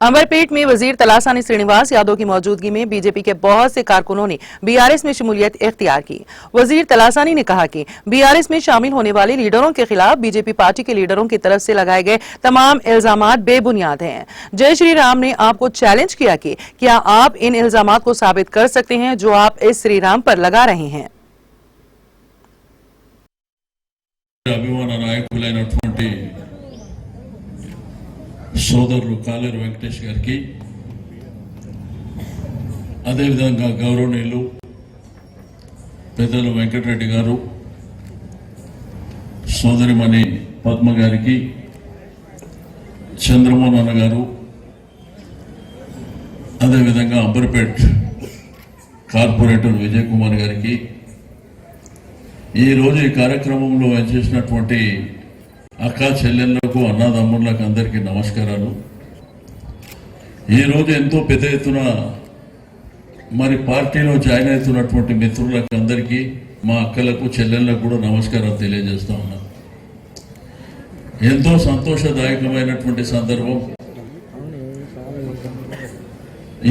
अमरपेट में वजीर तलासानी श्रीनिवास यादव की मौजूदगी में बीजेपी के बहुत से कारकुनों ने बीआरएस में शमूलियत इख्तियार की। वजीर तलासानी ने कहा कि बीआरएस में शामिल होने वाले लीडरों के खिलाफ बीजेपी पार्टी के लीडरों की तरफ से लगाए गए तमाम इल्जामात बेबुनियाद हैं। जय श्री राम ने आपको चैलेंज किया कि क्या आप इन इल्जामात को साबित कर सकते हैं जो आप इस श्री राम पर लगा रहे हैं। సోదరులు కాలేరు వెంకటేష్ గారికి అదేవిధంగా గౌరవనీయులు పెద్దలు వెంకటరెడ్డి గారు సోదరిమణి పద్మ గారికి చంద్రమోహన్ అన్న గారు అదేవిధంగా అంబర్పేట్ కార్పొరేటర్ విజయ్ కుమార్ గారికి ఈరోజు ఈ కార్యక్రమంలో చేసినటువంటి అక్కా చెల్లెళ్లకు అన్నదమ్ములకు అందరికీ నమస్కారాలు। ఈరోజు ఎంతో పెద్ద ఎత్తున మరి పార్టీలో జాయిన్ అవుతున్నటువంటి మిత్రులకు అందరికీ మా అక్కలకు చెల్లెళ్లకు కూడా నమస్కారాలు తెలియజేస్తా ఉన్నాను। ఎంతో సంతోషదాయకమైనటువంటి సందర్భం।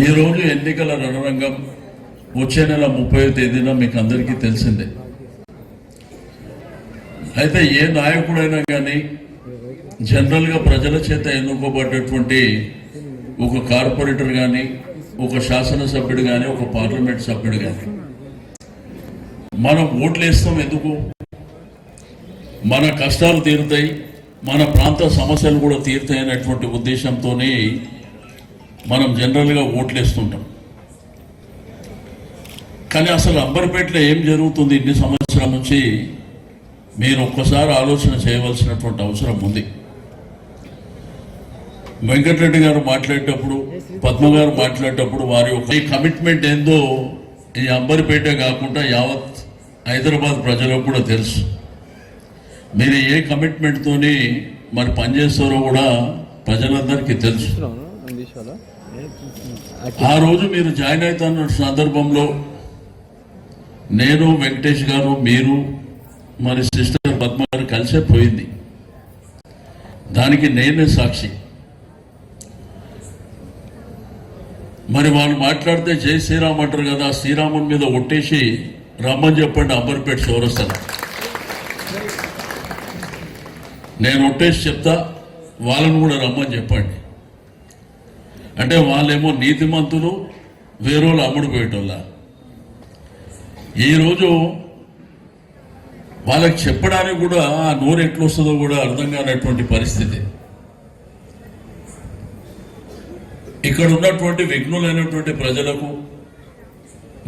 ఈరోజు ఎన్నికల రణరంగం వచ్చే నెల 30వ తేదీన మీకు అందరికీ తెలిసిందే। అయితే ఏ నాయకుడైనా కానీ జనరల్గా ప్రజల చేత ఎన్నుకోబడ్డటువంటి ఒక కార్పొరేటర్ కానీ ఒక శాసనసభ్యుడు కానీ ఒక పార్లమెంట్ సభ్యుడు కానీ మనం ఓట్లు వేస్తాం ఎందుకు? మన కష్టాలు తీరుతాయి, మన ప్రాంత సమస్యలు కూడా తీరుతాయి అనేటువంటి ఉద్దేశంతోనే మనం జనరల్గా ఓట్లు వేస్తుంటాం। కానీ అసలు అంబర్పేటలో ఏం జరుగుతుంది ఇన్ని సంవత్సరాల నుంచి మీరు ఒక్కసారి ఆలోచన చేయవలసినటువంటి అవసరం ఉంది। వెంకటరెడ్డి గారు మాట్లాడేటప్పుడు పద్మ గారు మాట్లాడేటప్పుడు వారి యొక్క కమిట్మెంట్ ఏందో ఈ అంబర్పేట కాకుండా యావత్ హైదరాబాద్ ప్రజలకు కూడా తెలుసు। మీరు ఏ కమిట్మెంట్తోని మరి పనిచేస్తారో కూడా ప్రజలందరికీ తెలుసు। ఆ రోజు మీరు జాయిన్ అవుతున్న సందర్భంలో నేను వెంకటేష్ గారు మీరు మరి సిస్టర్ పద్మ గారు కలిసే పోయింది, దానికి నేనే సాక్షి। మరి వాళ్ళు మాట్లాడితే జై శ్రీరామ్ అంటారు కదా, శ్రీరాముని మీద ఒట్టేసి రమ్మని చెప్పండి అంబర్పేట చౌరస్తాను, నేను ఒట్టేసి చెప్తా, వాళ్ళని కూడా రమ్మని చెప్పండి అంటే వాళ్ళేమో నీతిమంతులు వేరేళ్ళు అమ్ముడు పోయేటోళ్ళ। ఈరోజు వాళ్ళకి చెప్పడానికి కూడా ఆ నోరు ఎట్లా వస్తుందో కూడా అర్థం కానటువంటి పరిస్థితి। ఇక్కడ ఉన్నటువంటి విఘ్నులైనటువంటి ప్రజలకు,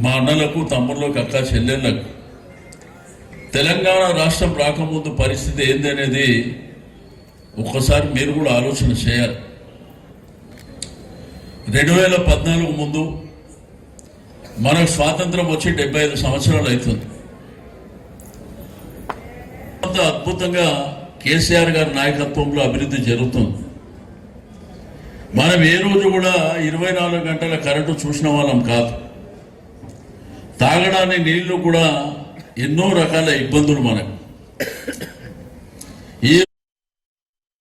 మా అన్నలకు తమ్ముళ్ళకు అక్క చెల్లెళ్ళకు తెలంగాణ రాష్ట్రం రాకముందు పరిస్థితి ఏంది అనేది ఒక్కసారి మీరు కూడా ఆలోచన చేయాలి। 2014 ముందు మనకు స్వాతంత్రం వచ్చి 75 సంవత్సరాలు అవుతుంది। అద్భుతంగా కేసీఆర్ గారి నాయకత్వంలో అభివృద్ధి జరుగుతుంది। మనం ఏ రోజు కూడా 24 గంటల కరెంటు చూసిన వాళ్ళం కాదు, తాగడానికి నీళ్లు కూడా ఎన్నో రకాల ఇబ్బందులు మనకు।